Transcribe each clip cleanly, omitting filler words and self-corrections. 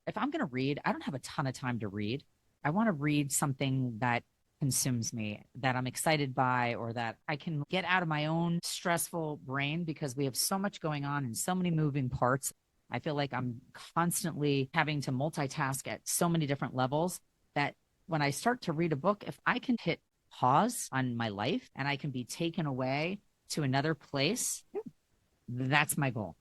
If I'm going to read, I don't have a ton of time to read. I want to read something that consumes me, that I'm excited by, or that I can get out of my own stressful brain because we have so much going on and so many moving parts. I feel like I'm constantly having to multitask at so many different levels that when I start to read a book, if I can hit pause on my life and I can be taken away to another place, that's my goal.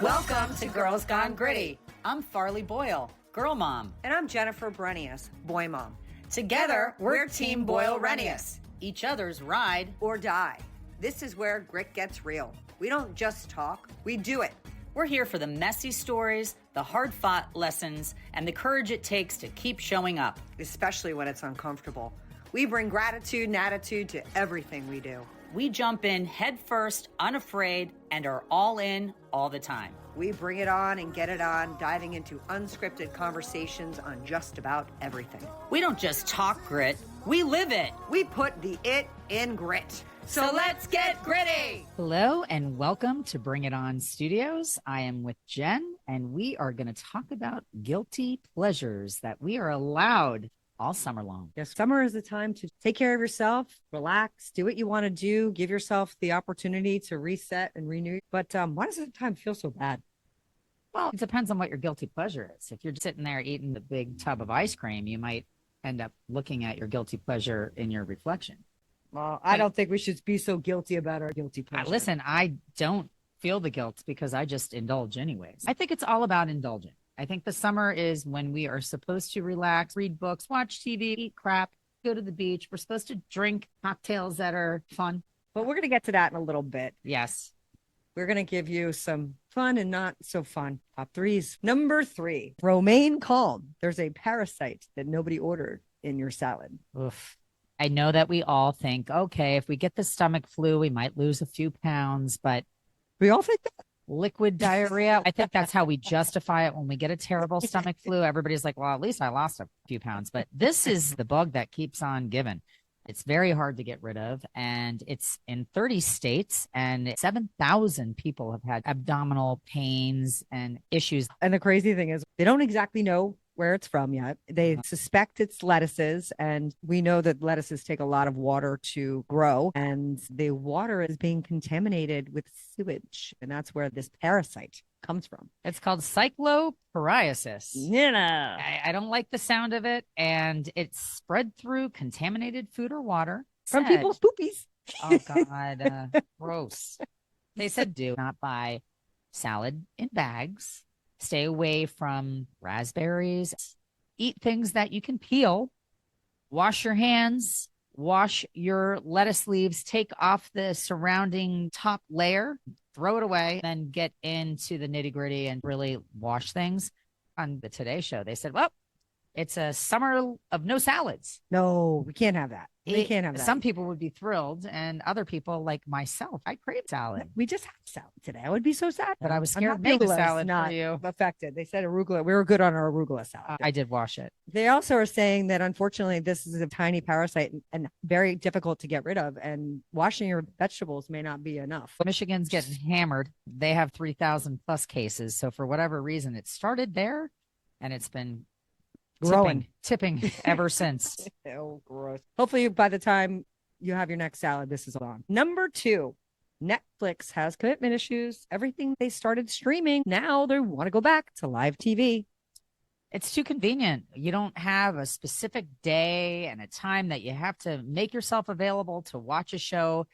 Welcome to Girls Gone Gritty. I'm Farley Boyle, girl mom. And I'm Jennifer Brenius, boy mom. Together, we're Team Boyle-Renius. Each other's ride or die. This is where grit gets real. We don't just talk, we do it. We're here for the messy stories, the hard-fought lessons, and the courage it takes to keep showing up. Especially when it's uncomfortable. We bring gratitude and attitude to everything we do. We jump in head first, unafraid, and are all in all the time. We bring it on and get it on, diving into unscripted conversations on just about everything. We don't just talk grit, we live it. We put the it in grit. So let's get gritty. Hello and welcome to Bring It On Studios. I am with Jen, and we are going to talk about guilty pleasures that we are allowed all summer long. Yes, summer is the time to take care of yourself, relax, do what you want to do, give yourself the opportunity to reset and renew. But why does the time feel so bad? Well, it depends on what your guilty pleasure is. If you're sitting there eating the big tub of ice cream, you might end up looking at your guilty pleasure in your reflection. Well, I don't think we should be so guilty about our guilty pleasure. Listen, I don't feel the guilt because I just indulge anyways. I think it's all about indulging. I think the summer is when we are supposed to relax, read books, watch TV, eat crap, go to the beach. We're supposed to drink cocktails that are fun. But we're going to get to that in a little bit. Yes. We're going to give you some fun and not so fun top threes. Number 3, romaine calm. There's a parasite that nobody ordered in your salad. Oof. I know that we all think, okay, if we get the stomach flu, we might lose a few pounds, but we all think that. Liquid diarrhea. I think that's how we justify it when we get a terrible stomach flu. Everybody's like, well, at least I lost a few pounds. But this is the bug that keeps on giving. It's very hard to get rid of. And it's in 30 states, and 7,000 people have had abdominal pains and issues. And the crazy thing is they don't exactly know where it's from yet. They suspect it's lettuces, and we know that lettuces take a lot of water to grow, and the water is being contaminated with sewage, and that's where this parasite comes from. It's called cyclopariasis. Yeah, I don't like the sound of it, and it's spread through contaminated food or water from people's poopies. Oh God, gross. They said do not buy salad in bags. Stay away from raspberries. Eat things that you can peel. Wash your hands. Wash your lettuce leaves. Take off the surrounding top layer. Throw it away. Then get into the nitty gritty and really wash things. On the Today Show, they said, well, it's a summer of no salads. No, we can't have that. We can't have that. Some people would be thrilled, and other people like myself, I crave salad. We just had salad today. I would be so sad. But I was scared to make a salad for you. Affected. They said arugula. We were good on our arugula salad. I did wash it. They also are saying that unfortunately this is a tiny parasite and very difficult to get rid of, and washing your vegetables may not be enough. Michigan's getting hammered. They have 3,000 plus cases. So for whatever reason, it started there, and it's been growing, tipping ever since. Oh, gross. Hopefully by the time you have your next salad, this is on. Number 2, Netflix has commitment issues. Everything they started streaming, now they want to go back to live TV. It's too convenient. You don't have a specific day and a time that you have to make yourself available to watch a show.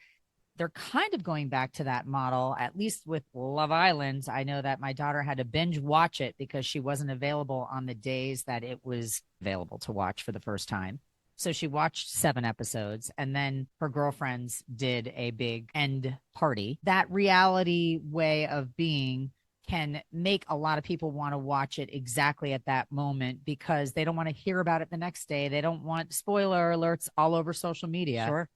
They're kind of going back to that model, at least with Love Island. I know that my daughter had to binge watch it because she wasn't available on the days that it was available to watch for the first time. So she watched 7 episodes, and then her girlfriends did a big end party. That reality way of being can make a lot of people want to watch it exactly at that moment because they don't want to hear about it the next day. They don't want spoiler alerts all over social media. Sure.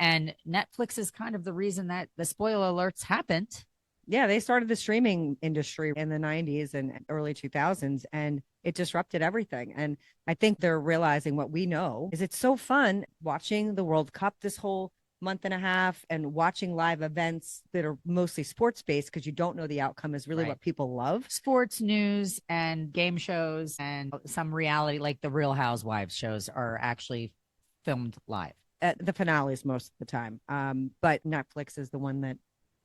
And Netflix is kind of the reason that the spoiler alerts happened. Yeah, they started the streaming industry in the 90s and early 2000s, and it disrupted everything. And I think they're realizing what we know is it's so fun watching the World Cup, this whole month and a half, and watching live events that are mostly sports based because you don't know the outcome is really what people love. Sports news and game shows and some reality, like the Real Housewives shows, are actually filmed live. At the finales most of the time. But Netflix is the one that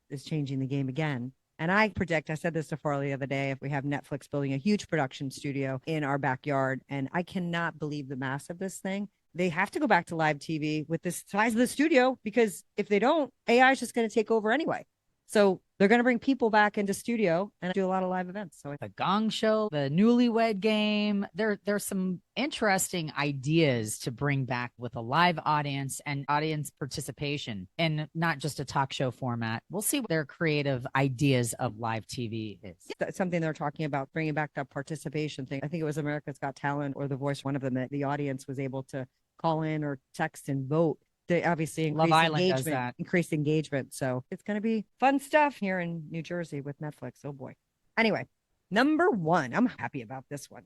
is changing the game again. And I predict, I said this to Farley the other day, if we have Netflix building a huge production studio in our backyard, and I cannot believe the mass of this thing. They have to go back to live TV with the size of the studio, because if they don't, AI is just going to take over anyway. So they're going to bring people back into studio and do a lot of live events. So the Gong Show, the Newlywed Game, there's some interesting ideas to bring back with a live audience and audience participation, and not just a talk show format. We'll see what their creative ideas of live TV is. That's something they're talking about, bringing back that participation thing. I think it was America's Got Talent or The Voice, one of them, that the audience was able to call in or text and vote. They obviously increase engagement. So it's going to be fun stuff here in New Jersey with Netflix. Oh boy. Anyway, number 1, I'm happy about this one.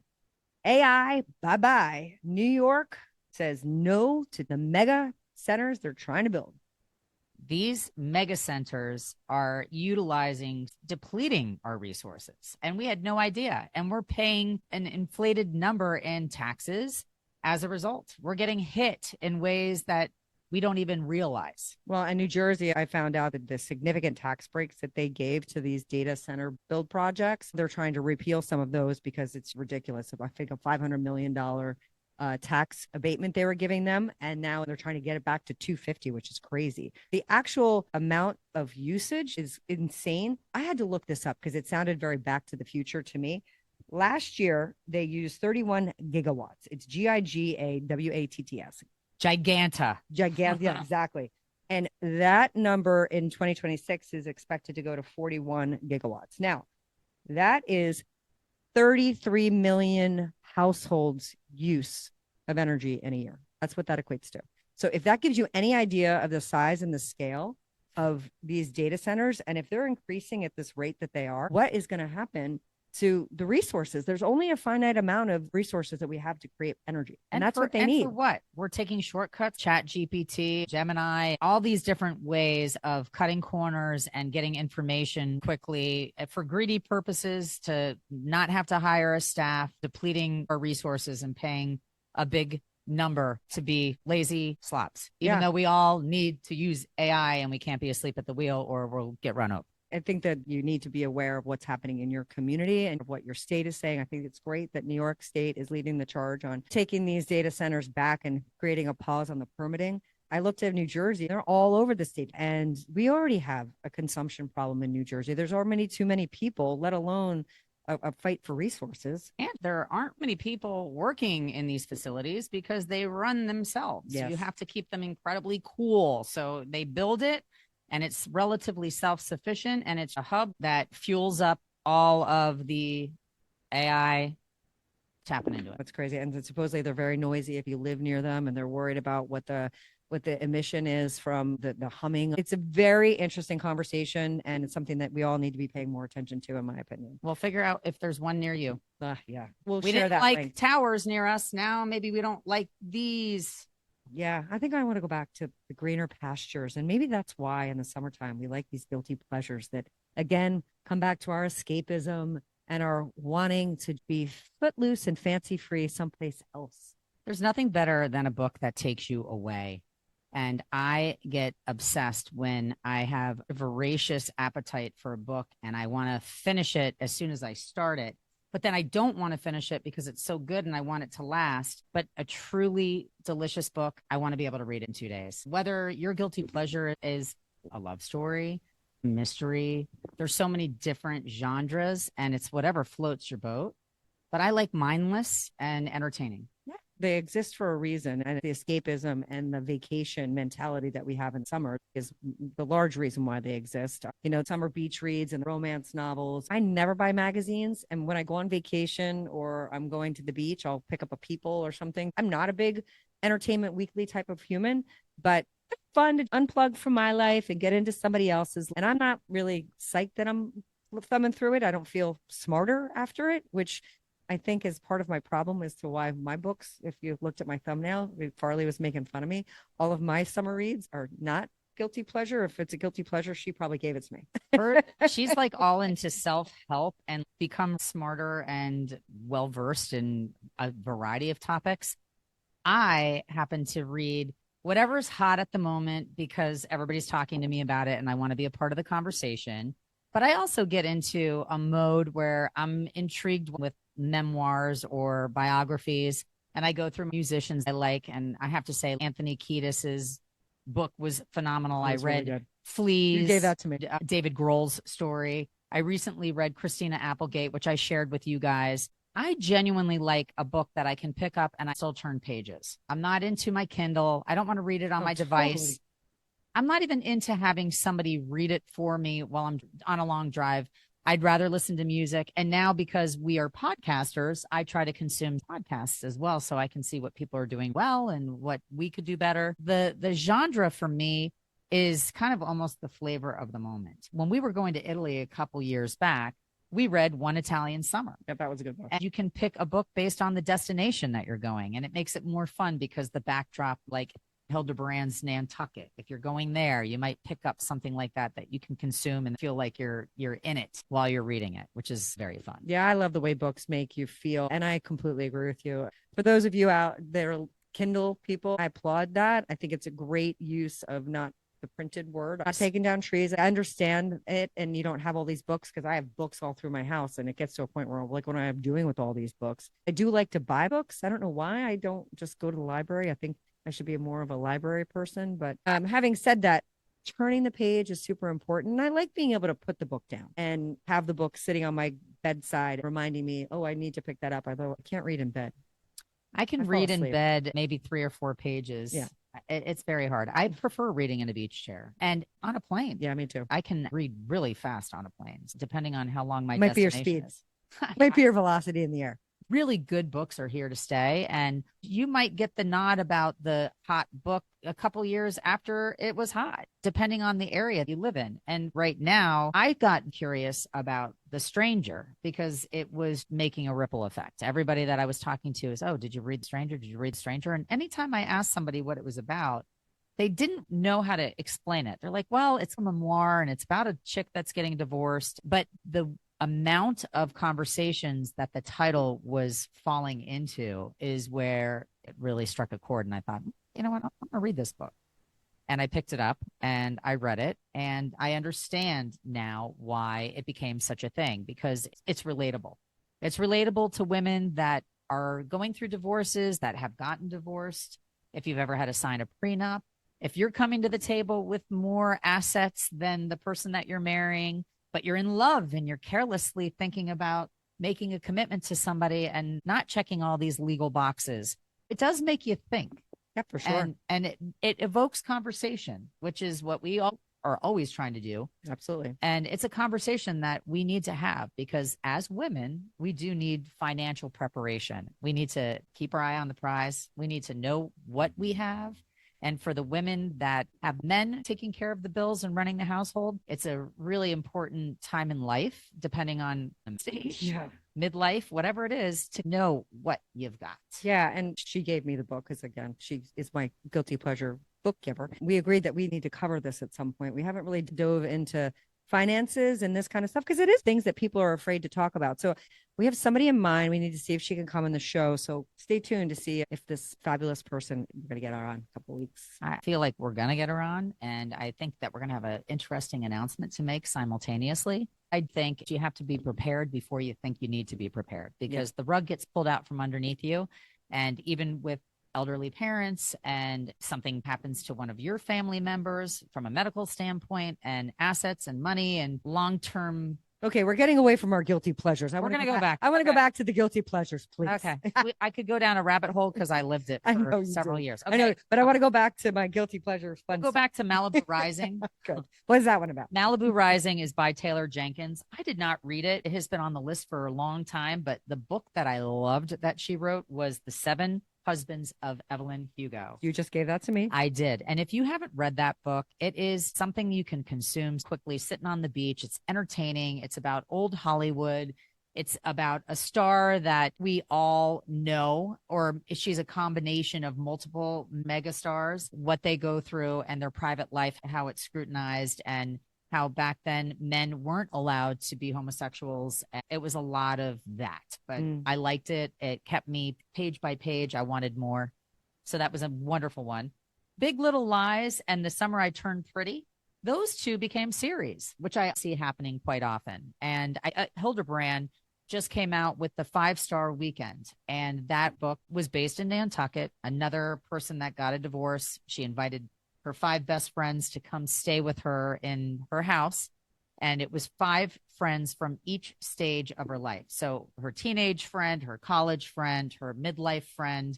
AI, bye-bye. New York says no to the mega centers they're trying to build. These mega centers are depleting our resources, and we had no idea. And we're paying an inflated number in taxes as a result. We're getting hit in ways that we don't even realize. Well, in New Jersey, I found out that the significant tax breaks that they gave to these data center build projects, they're trying to repeal some of those because it's ridiculous. I think a $500 million tax abatement they were giving them, and now they're trying to get it back to 250, which is crazy. The actual amount of usage is insane. I had to look this up because it sounded very Back to the Future to me. Last year, they used 31 gigawatts. It's GIGAWATTS. Giganta. Yeah, exactly. And that number in 2026 is expected to go to 41 gigawatts. Now, that is 33 million households' use of energy in a year. That's what that equates to. So if that gives you any idea of the size and the scale of these data centers, and if they're increasing at this rate that they are, what is going to happen to the resources? There's only a finite amount of resources that we have to create energy. And that's what they need. For what? We're taking shortcuts, Chat GPT, Gemini, all these different ways of cutting corners and getting information quickly for greedy purposes, to not have to hire a staff, depleting our resources and paying a big number to be lazy slots, even though we all need to use AI and we can't be asleep at the wheel or we'll get run over. I think that you need to be aware of what's happening in your community and what your state is saying. I think it's great that New York State is leading the charge on taking these data centers back and creating a pause on the permitting. I looked at New Jersey. They're all over the state. And we already have a consumption problem in New Jersey. There's already too many people, let alone a fight for resources. And there aren't many people working in these facilities because they run themselves. Yes. You have to keep them incredibly cool. So they build it, and it's relatively self-sufficient, and it's a hub that fuels up all of the AI tapping into it. That's crazy. And supposedly they're very noisy if you live near them, and they're worried about what the emission is from the humming. It's a very interesting conversation, and it's something that we all need to be paying more attention to, in my opinion. We'll figure out if there's one near you. Yeah. We didn't like towers near us. Now maybe we don't like these. Yeah, I think I want to go back to the greener pastures. And maybe that's why in the summertime we like these guilty pleasures that, again, come back to our escapism and our wanting to be footloose and fancy free someplace else. There's nothing better than a book that takes you away. And I get obsessed when I have a voracious appetite for a book and I want to finish it as soon as I start it. But then I don't want to finish it because it's so good and I want it to last. But a truly delicious book, I want to be able to read it in 2 days. Whether your guilty pleasure is a love story, mystery, there's so many different genres, and it's whatever floats your boat. But I like mindless and entertaining. Yeah, they exist for a reason. And the escapism and the vacation mentality that we have in summer is the large reason why they exist. You know, summer beach reads and romance novels. I never buy magazines. And when I go on vacation or I'm going to the beach, I'll pick up a People or something. I'm not a big Entertainment Weekly type of human, but it's fun to unplug from my life and get into somebody else's. And I'm not really psyched that I'm thumbing through it. I don't feel smarter after it, which I think is part of my problem as to why my books, if you looked at my thumbnail, Farley was making fun of me. All of my summer reads are not guilty pleasure. If it's a guilty pleasure, she probably gave it to me. She's like all into self-help and become smarter and well-versed in a variety of topics. I happen to read whatever's hot at the moment because everybody's talking to me about it and I want to be a part of the conversation. But I also get into a mode where I'm intrigued with memoirs or biographies, and I go through musicians I like. And I have to say, Anthony Kiedis's book was phenomenal. I read really Fleas. You gave that to me. David Grohl's story. I recently read Christina Applegate, which I shared with you guys. I genuinely like a book that I can pick up and I still turn pages. I'm not into my Kindle. I don't want to read it on my device. I'm not even into having somebody read it for me while I'm on a long drive. I'd rather listen to music. And now because we are podcasters, I try to consume podcasts as well so I can see what people are doing well and what we could do better. The genre for me is kind of almost the flavor of the moment. When we were going to Italy a couple years back, we read One Italian Summer. Yeah, that was a good book. And you can pick a book based on the destination that you're going. And it makes it more fun because the backdrop, like Hildebrand's Nantucket, if you're going there, you might pick up something like that you can consume and feel like you're in it while you're reading it, which is very fun. Yeah, I love the way books make you feel. And I completely agree with you. For those of you out there, Kindle people, I applaud that. I think it's a great use of not the printed word. Not taking down trees. I understand it. And you don't have all these books because I have books all through my house. And it gets to a point where I'm like, what am I doing with all these books? I do like to buy books. I don't know why I don't just go to the library. I think I should be more of a library person. But having said that, turning the page is super important. And I like being able to put the book down and have the book sitting on my bedside, reminding me, oh, I need to pick that up. I can't read in bed. I can read in bed maybe 3 or 4 pages. Yeah. It's very hard. I prefer reading in a beach chair and on a plane. Yeah, me too. I can read really fast on a plane, depending on how long my might be your destination speed. is. Might be your velocity in the air. Really good books are here to stay. And you might get the nod about the hot book a couple years after it was hot, depending on the area you live in. And right now, I got curious about The Stranger because it was making a ripple effect. Everybody that I was talking to is, oh, did you read The Stranger? Did you read The Stranger? And anytime I asked somebody what it was about, they didn't know how to explain it. They're like, well, it's a memoir and it's about a chick that's getting divorced. But the amount of conversations that the title was falling into is where it really struck a chord. And I thought, you know what, I'm going to read this book. And I picked it up and I read it. And I understand now why it became such a thing, because it's relatable. It's relatable to women that are going through divorces, that have gotten divorced. If you've ever had to sign a prenup, if you're coming to the table with more assets than the person that you're marrying, but you're in love and you're carelessly thinking about making a commitment to somebody and not checking all these legal boxes, it does make you think. Yeah, for sure. And it evokes conversation, which is what we all are always trying to do. Absolutely. And it's a conversation that we need to have because as women, we do need financial preparation. We need to keep our eye on the prize. We need to know what we have. And for the women that have men taking care of the bills and running the household, it's a really important time in life, depending on stage, midlife, whatever it is, to know what you've got. Yeah. And she gave me the book because, again, she is my guilty pleasure book giver. We agreed that we need to cover this at some point. We haven't really dove into finances and this kind of stuff because it is things that people are afraid to talk about. So we have somebody in mind. We need to see if she can come on the show. So stay tuned to see if this fabulous person, we're going to get her on in a couple of weeks. I feel like we're going to get her on. And I think that we're going to have an interesting announcement to make simultaneously. I think you have to be prepared before you think you need to be prepared because the rug gets pulled out from underneath you. And even with elderly parents and something happens to one of your family members from a medical standpoint and assets and money and long-term. Okay, we're getting away from our guilty pleasures. We're going to go back. I want to go back to the guilty pleasures, please. Okay. I could go down a rabbit hole because I lived it for several years. Okay. I know, but I want to go back to my guilty pleasures. We'll go back to Malibu Rising. Good. What is that one about? Malibu Rising is by Taylor Jenkins. I did not read it. It has been on the list for a long time, but the book that I loved that she wrote was The 7 Husbands of Evelyn Hugo. You just gave that to me. I did. And if you haven't read that book, it is something you can consume quickly, sitting on the beach. It's entertaining. It's about old Hollywood. It's about a star that we all know, or she's a combination of multiple megastars, what they go through and their private life, how it's scrutinized, and how back then men weren't allowed to be homosexuals. It was a lot of that, but I liked it. It kept me page by page. I wanted more. So that was a wonderful one. Big Little Lies and The Summer I Turned Pretty. Those two became series, which I see happening quite often. And Hildebrand just came out with the 5-Star Weekend. And that book was based in Nantucket, another person that got a divorce. She invited her 5 best friends to come stay with her in her house. And it was 5 friends from each stage of her life. So her teenage friend, her college friend, her midlife friend,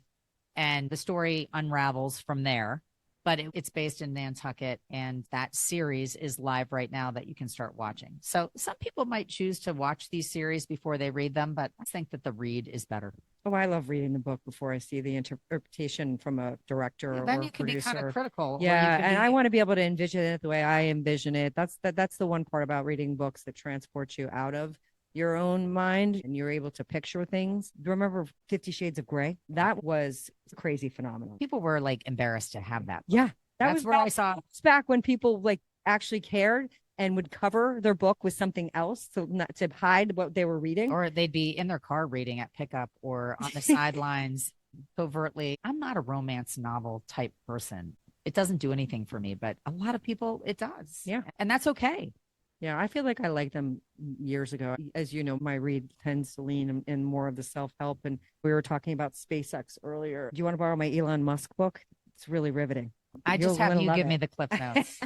and the story unravels from there. But it's based in Nantucket, and that series is live right now that you can start watching. So some people might choose to watch these series before they read them, but I think that the read is better. Oh, I love reading the book before I see the interpretation from a director or then you can producer. be kind of critical. Yeah, and I want to be able to envision it the way I envision it. That's the one part about reading books that transports you out of your own mind and you're able to picture things. Remember 50 Shades of Grey? That was a crazy phenomenon. People were like embarrassed to have that book. Yeah, that's was where I saw back when people like actually cared and would cover their book with something else so not to hide what they were reading. Or they'd be in their car reading at pickup or on the sidelines covertly. I'm not a romance novel type person. It doesn't do anything for me, but a lot of people, it does. Yeah. And that's okay. Yeah, I feel like I liked them years ago. As you know, my read tends to lean in more of the self-help. And we were talking about SpaceX earlier. Do you want to borrow my Elon Musk book? It's really riveting. I just have you give me the clip notes.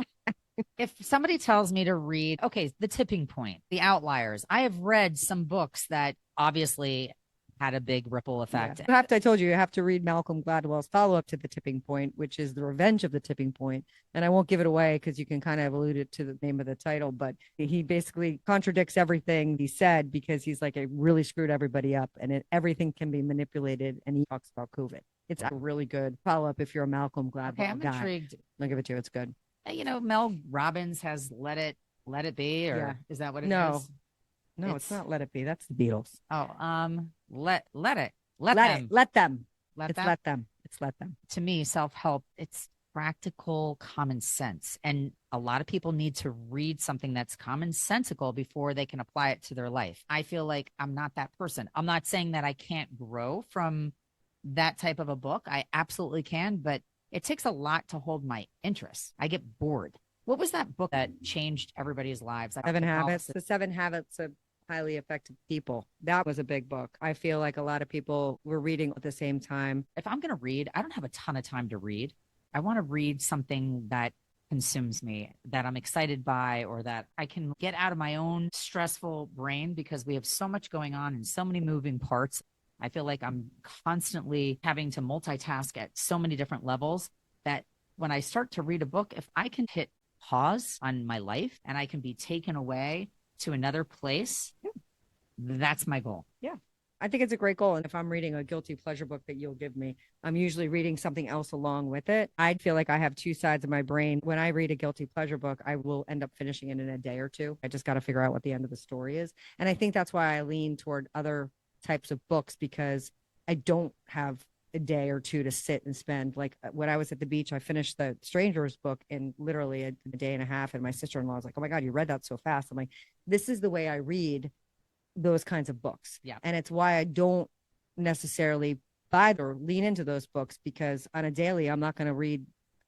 If somebody tells me to read, okay, The Tipping Point, The Outliers, I have read some books that obviously had a big ripple effect. Yeah. I told you have to read Malcolm Gladwell's follow-up to The Tipping Point, which is The Revenge of the Tipping Point. And I won't give it away because you can kind of allude it to the name of the title, but he basically contradicts everything he said because he's like, it really screwed everybody up and everything can be manipulated. And he talks about COVID. It's a really good follow-up if you're a Malcolm Gladwell Okay, I'm guy. intrigued. I'll give it to you. It's good. You know, Mel Robbins has Let It Be, or is that what it is? No, it's not Let It Be. That's the Beatles. Oh, let them. Let them. Let them. It's let them. To me, self-help, it's practical common sense. And a lot of people need to read something that's commonsensical before they can apply it to their life. I feel like I'm not that person. I'm not saying that I can't grow from that type of a book. I absolutely can, but it takes a lot to hold my interest. I get bored. What was that book that changed everybody's lives? 7 Habits. The 7 Habits of Highly Effective People. That was a big book. I feel like a lot of people were reading at the same time. If I'm going to read, I don't have a ton of time to read. I want to read something that consumes me, that I'm excited by, or that I can get out of my own stressful brain because we have so much going on and so many moving parts. I feel like I'm constantly having to multitask at so many different levels that when I start to read a book, if I can hit pause on my life and I can be taken away to another place, that's my goal. Yeah. I think it's a great goal. And if I'm reading a guilty pleasure book that you'll give me, I'm usually reading something else along with it. I feel like I have 2 sides of my brain. When I read a guilty pleasure book, I will end up finishing it in a day or 2. I just got to figure out what the end of the story is. And I think that's why I lean toward other types of books, because I don't have a day or 2 to sit and spend. Like when I was at the beach, I finished the Strangers book in literally a day and a half. And my sister-in-law was like, oh my God, you read that so fast. I'm like, this is the way I read those kinds of books. Yeah. And it's why I don't necessarily buy or lean into those books, because on a daily, I'm not going to read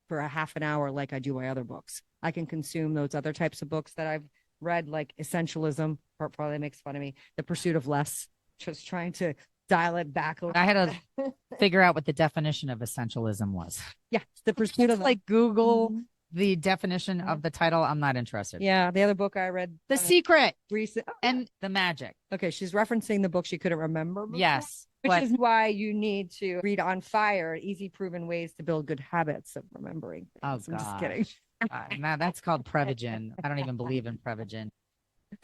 for a half an hour like I do my other books. I can consume those other types of books that I've read, like Essentialism, probably makes fun of me, The Pursuit of Less, just trying to dial it back. I had to figure out what the definition of essentialism was. Yeah, it's The Pursuit of like Google the definition of the title. I'm not interested. Yeah, the other book I read, The Secret recent and The Magic. Okay, she's referencing the book she couldn't remember before. Yes, which is why you need to read On Fire, Easy Proven Ways to Build Good Habits of Remembering. Oh, I'm just kidding. Now that's called Prevagen. I don't even believe in Prevagen.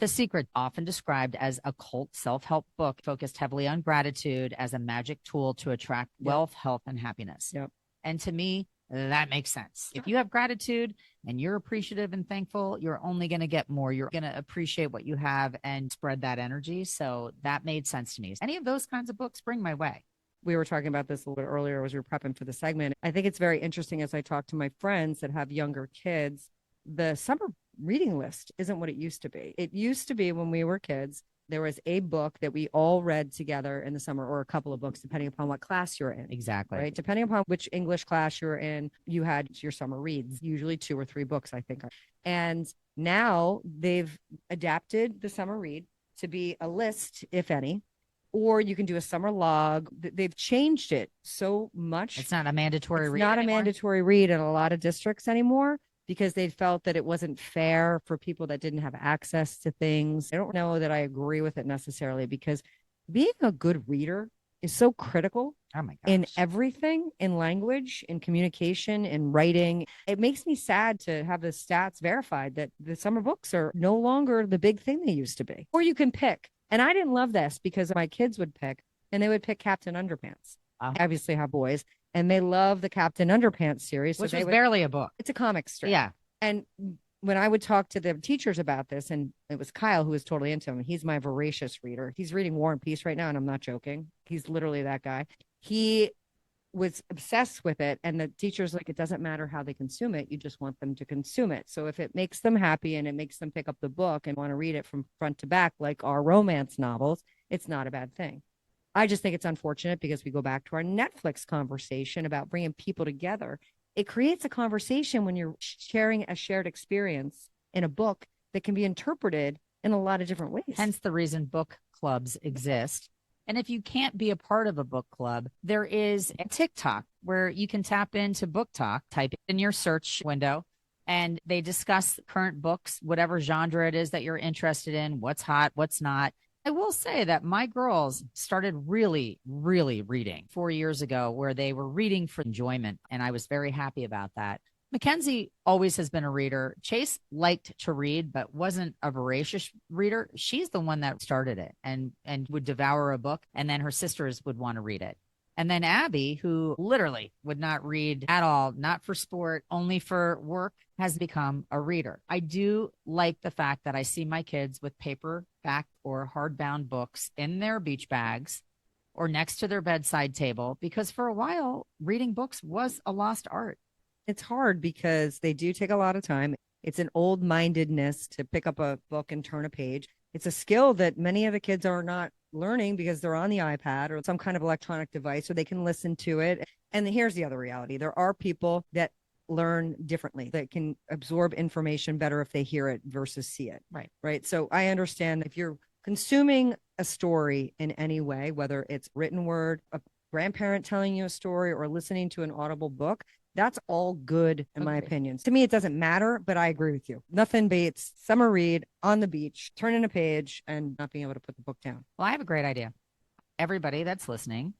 The Secret, often described as a cult self-help book, focused heavily on gratitude as a magic tool to attract wealth, health, and happiness. Yep. And to me, that makes sense. If you have gratitude, and you're appreciative and thankful, you're only going to get more. You're going to appreciate what you have and spread that energy. So that made sense to me. Any of those kinds of books bring my way. We were talking about this a little bit earlier as we were prepping for the segment. I think it's very interesting as I talk to my friends that have younger kids, the summer reading list isn't what it used to be. It used to be when we were kids, there was a book that we all read together in the summer, or a couple of books, depending upon what class you're in. Exactly. Right. Depending upon which English class you're in, you had your summer reads, usually 2 or 3 books, I think. And now they've adapted the summer read to be a list, if any, or you can do a summer log. They've changed it so much. It's not a mandatory read. It's not anymore. a mandatory read in a lot of districts anymore, because they felt that it wasn't fair for people that didn't have access to things. I don't know that I agree with it necessarily, because being a good reader is so critical in everything, in language, in communication, in writing. It makes me sad to have the stats verified that the summer books are no longer the big thing they used to be. Or you can pick. And I didn't love this because my kids would pick, and they would pick Captain Underpants. I obviously have boys, and they love the Captain Underpants series. Which was barely a book. It's a comic strip. Yeah. And when I would talk to the teachers about this, and it was Kyle who was totally into him. He's my voracious reader. He's reading War and Peace right now, and I'm not joking. He's literally that guy. He was obsessed with it, and the teacher's like, it doesn't matter how they consume it. You just want them to consume it. So if it makes them happy and it makes them pick up the book and want to read it from front to back, like our romance novels, it's not a bad thing. I just think it's unfortunate, because we go back to our Netflix conversation about bringing people together. It creates a conversation when you're sharing a shared experience in a book that can be interpreted in a lot of different ways. Hence the reason book clubs exist. And if you can't be a part of a book club, there is a TikTok where you can tap into Book Talk, type it in your search window, and they discuss current books, whatever genre it is that you're interested in, what's hot, what's not. I will say that my girls started really, really reading 4 years ago, where they were reading for enjoyment. And I was very happy about that. Mackenzie always has been a reader. Chase liked to read, but wasn't a voracious reader. She's the one that started it and would devour a book. And then her sisters would want to read it. And then Abby, who literally would not read at all, not for sport, only for work, has become a reader. I do like the fact that I see my kids with paperback or hardbound books in their beach bags or next to their bedside table, because for a while, reading books was a lost art. It's hard because they do take a lot of time. It's an old-mindedness to pick up a book and turn a page. It's a skill that many of the kids are not learning because they're on the iPad or some kind of electronic device, so they can listen to it. And here's the other reality. There are people that learn differently, that can absorb information better if they hear it versus see it. Right. So I understand if you're consuming a story in any way, whether it's written word, a grandparent telling you a story, or listening to an audible book, that's all good in my opinion. To me, it doesn't matter, but I agree with you. Nothing beats summer read on the beach, turning a page and not being able to put the book down. Well, I have a great idea. Everybody that's listening,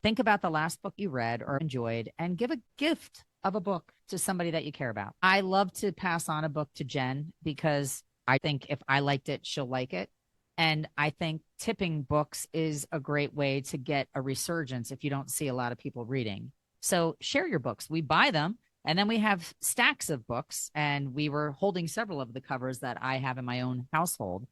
think about the last book you read or enjoyed and give a gift of a book to somebody that you care about. I love to pass on a book to Jen because I think if I liked it, she'll like it. And I think tipping books is a great way to get a resurgence if you don't see a lot of people reading. So share your books. We buy them, and then we have stacks of books, and we were holding several of the covers that I have in my own household.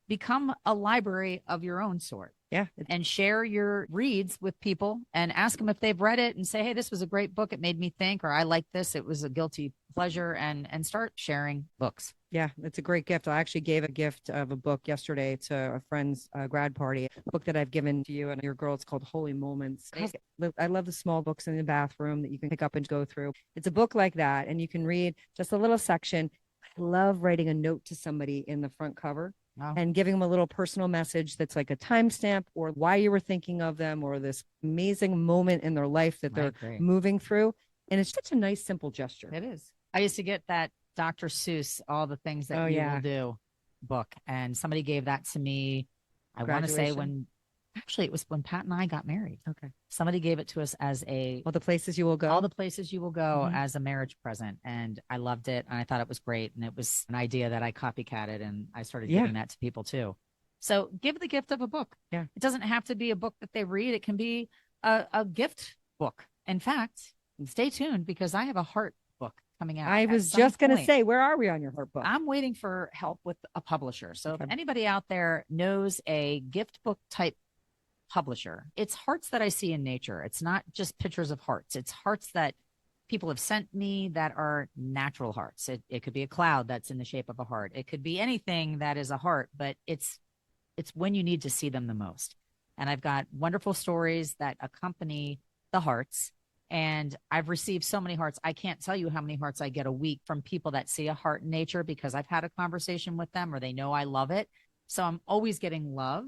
Become a library of your own sort. Yeah. And share your reads with people and ask them if they've read it and say, hey, this was a great book. It made me think, or I like this. It was a guilty pleasure, and start sharing books. Yeah, it's a great gift. I actually gave a gift of a book yesterday to a friend's grad party, a book that I've given to you and your girl. It's called Holy Moments. I love the small books in the bathroom that you can pick up and go through. It's a book like that, and you can read just a little section. I love writing a note to somebody in the front cover. Wow. And giving them a little personal message that's like a timestamp or why you were thinking of them or this amazing moment in their life that they're moving through. And it's such a nice, simple gesture. It is. I used to get that Dr. Seuss, All the Things That You Will Do book. And somebody gave that to me, I want to say it was when Pat and I got married. Okay. Somebody gave it to us as All the Places You Will Go. All the Places You Will Go as a marriage present. And I loved it. And I thought it was great. And it was an idea that I copycatted, and I started giving that to people too. So give the gift of a book. Yeah. It doesn't have to be a book that they read. It can be a gift book. In fact, stay tuned because I have a heart book coming out. I at was some just going to point. say, where are we on your heart book? I'm waiting for help with a publisher. So Okay. if anybody out there knows a gift book type publisher, it's hearts that I see in nature. It's not just pictures of hearts. It's hearts that people have sent me that are natural hearts. It could be a cloud that's in the shape of a heart. It could be anything that is a heart, but it's when you need to see them the most. And I've got wonderful stories that accompany the hearts. And I've received so many hearts. I can't tell you how many hearts I get a week from people that see a heart in nature because I've had a conversation with them or they know I love it. So I'm always getting love.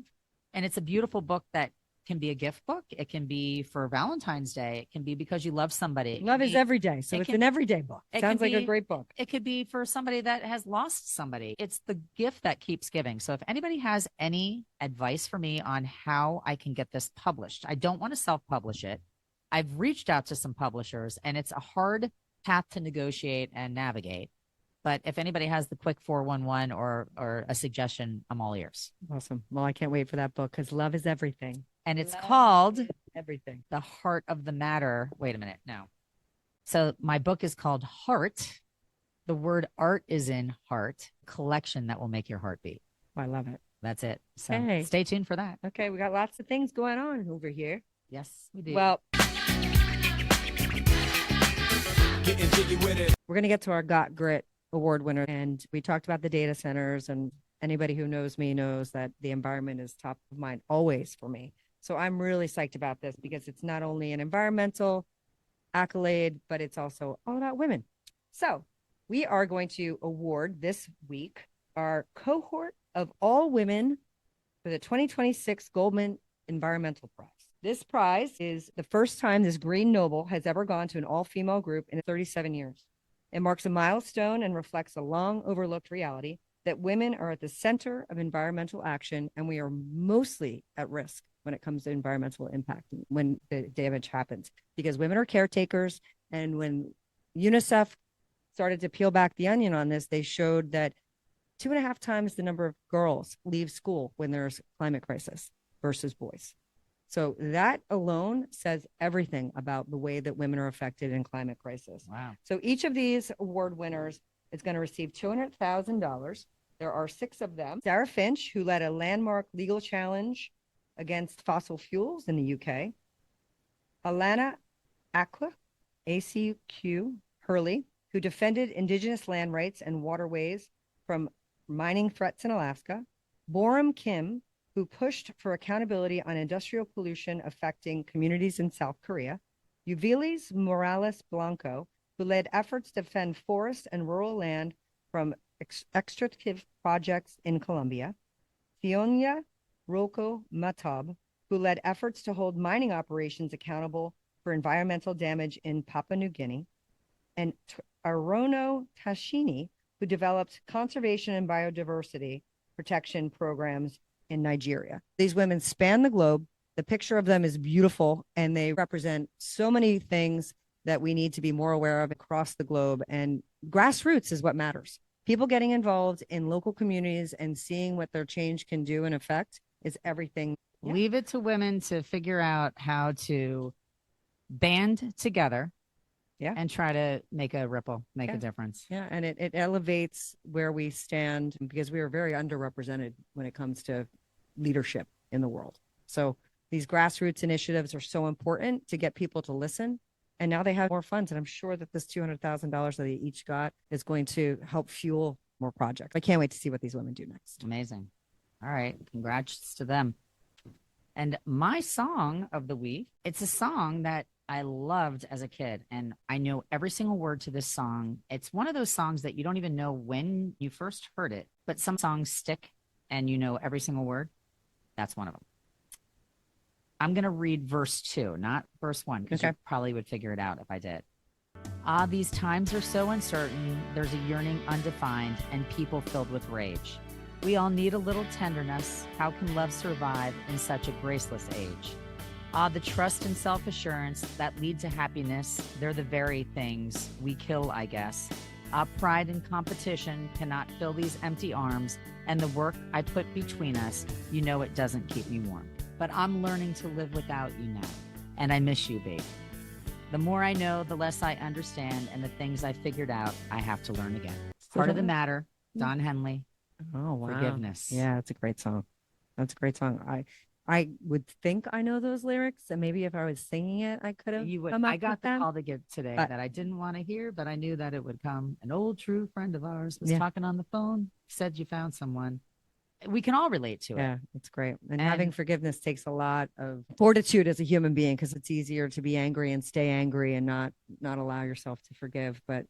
And it's a beautiful book that can be a gift book. It can be for Valentine's Day. It can be because you love somebody. Love is every day. So it's an everyday book. Sounds like a great book. It could be for somebody that has lost somebody. It's the gift that keeps giving. So if anybody has any advice for me on how I can get this published, I don't want to self-publish it. I've reached out to some publishers and it's a hard path to negotiate and navigate. But if anybody has the quick 411 or a suggestion, I'm all ears. Awesome. Well, I can't wait for that book because love is everything. And it's called Everything. The Heart of the Matter. Wait a minute. No. So my book is called Heart. The word art is in heart, collection that will make your heart beat. Oh, I love it. That's it. So Okay. Stay tuned for that. Okay. We got lots of things going on over here. Yes, we do. Well, we're going to get to our Got Grit award winner. And we talked about the data centers, and anybody who knows me knows that the environment is top of mind always for me. So I'm really psyched about this because it's not only an environmental accolade, but it's also all about women. So we are going to award this week our cohort of all women for the 2026 Goldman Environmental Prize. This prize is the first time this Green Noble has ever gone to an all-female group in 37 years. It marks a milestone and reflects a long overlooked reality that women are at the center of environmental action, and we are mostly at risk when it comes to environmental impact when the damage happens, because women are caretakers. And when UNICEF started to peel back the onion on this, they showed that 2.5 times the number of girls leave school when there's climate crisis versus boys. So that alone says everything about the way that women are affected in climate crisis. Wow. So each of these award winners is going to receive $200,000. There are 6 of them. Sarah Finch, who led a landmark legal challenge against fossil fuels in the UK. Alana Aqua, ACQ Hurley, who defended indigenous land rights and waterways from mining threats in Alaska. Boram Kim, who pushed for accountability on industrial pollution affecting communities in South Korea. Yuvilis Morales Blanco, who led efforts to defend forest and rural land from extractive projects in Colombia. Fionia Roko Matab, who led efforts to hold mining operations accountable for environmental damage in Papua New Guinea. And Arono Tashini, who developed conservation and biodiversity protection programs in Nigeria. These women span the globe. The picture of them is beautiful, and they represent so many things that we need to be more aware of across the globe. And grassroots is what matters. People getting involved in local communities and seeing what their change can do and affect is everything. Yeah. Leave it to women to figure out how to band together. Yeah. And try to make a ripple, make a difference. Yeah. And it elevates where we stand, because we are very underrepresented when it comes to leadership in the world. So these grassroots initiatives are so important to get people to listen. And now they have more funds. And I'm sure that this $200,000 that they each got is going to help fuel more projects. I can't wait to see what these women do next. Amazing. All right. Congrats to them. And my song of the week, it's a song that I loved as a kid, and I know every single word to this song. It's one of those songs that you don't even know when you first heard it, but some songs stick and you know every single word. That's one of them. I'm going to read verse 2, not verse 1, because you probably would figure it out if I did. Ah, these times are so uncertain. There's a yearning undefined and people filled with rage. We all need a little tenderness. How can love survive in such a graceless age? Ah, the trust and self-assurance that lead to happiness, they're the very things we kill, I guess. Ah, pride and competition cannot fill these empty arms, and the work I put between us, you know it doesn't keep me warm. But I'm learning to live without you now, and I miss you, babe. The more I know, the less I understand, and the things I figured out, I have to learn again. Heart of the Matter, Don Henley. Oh, wow. Forgiveness. Yeah, it's a great song. That's a great song. I would think I know those lyrics, and maybe if I was singing it, I could have. You would. Come up I got with the them. call to give today that I didn't want to hear, but I knew that it would come. An old true friend of ours was talking on the phone. Said you found someone. We can all relate to it. Yeah, it's great. And having forgiveness takes a lot of fortitude as a human being, because it's easier to be angry and stay angry and not allow yourself to forgive. But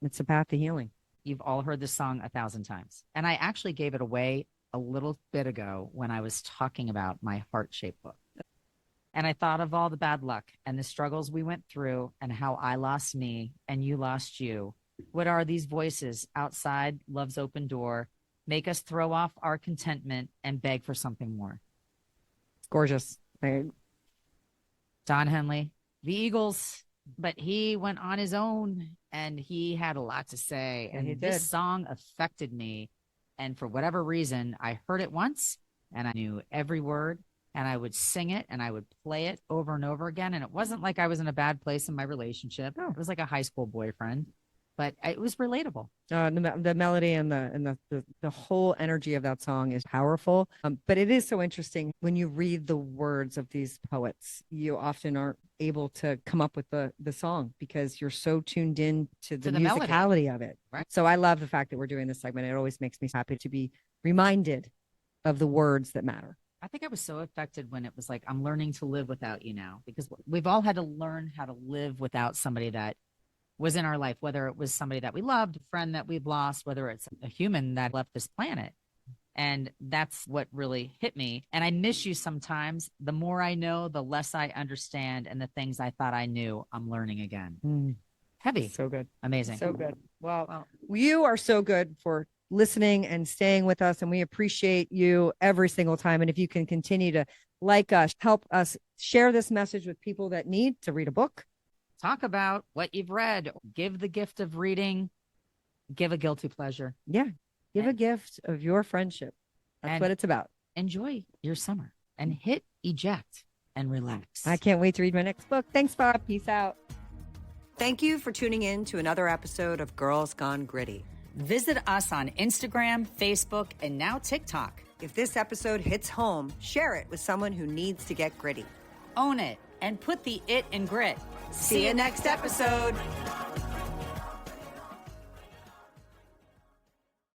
it's a path to healing. You've all heard this song 1,000 times, and I actually gave it away a little bit ago when I was talking about my heart-shaped book. And I thought of all the bad luck and the struggles we went through and how I lost me and you lost you. What are these voices outside love's open door? Make us throw off our contentment and beg for something more. It's gorgeous. Don Henley, the Eagles, but he went on his own and he had a lot to say. Yeah, and this song affected me. And for whatever reason, I heard it once and I knew every word. And I would sing it and I would play it over and over again. And it wasn't like I was in a bad place in my relationship. No. It was like a high school boyfriend, but it was relatable. The melody and the whole energy of that song is powerful. But it is so interesting when you read the words of these poets, you often aren't able to come up with the song because you're so tuned in to the musicality melody of it. Right. So I love the fact that we're doing this segment. It always makes me happy to be reminded of the words that matter. I think I was so affected when it was like, I'm learning to live without you now, because we've all had to learn how to live without somebody that was in our life, whether it was somebody that we loved, a friend that we've lost, whether it's a human that left this planet. And that's what really hit me. And I miss you sometimes. The more I know, the less I understand. And the things I thought I knew, I'm learning again. Heavy. So good. Amazing. So good. Well, you are so good for listening and staying with us, and we appreciate you every single time. And if you can continue to like us, help us share this message with people that need to read a book, talk about what you've read, give the gift of reading, give a guilty pleasure, give a gift of your friendship. That's what it's about. Enjoy your summer and hit eject and relax. I can't wait to read my next book. Thanks, Bob. Peace out. Thank you for tuning in to another episode of Girls Gone Gritty. Visit us on Instagram, Facebook, and now TikTok. If this episode hits home, share it with someone who needs to get gritty. Own it and put the it in grit. See you next episode.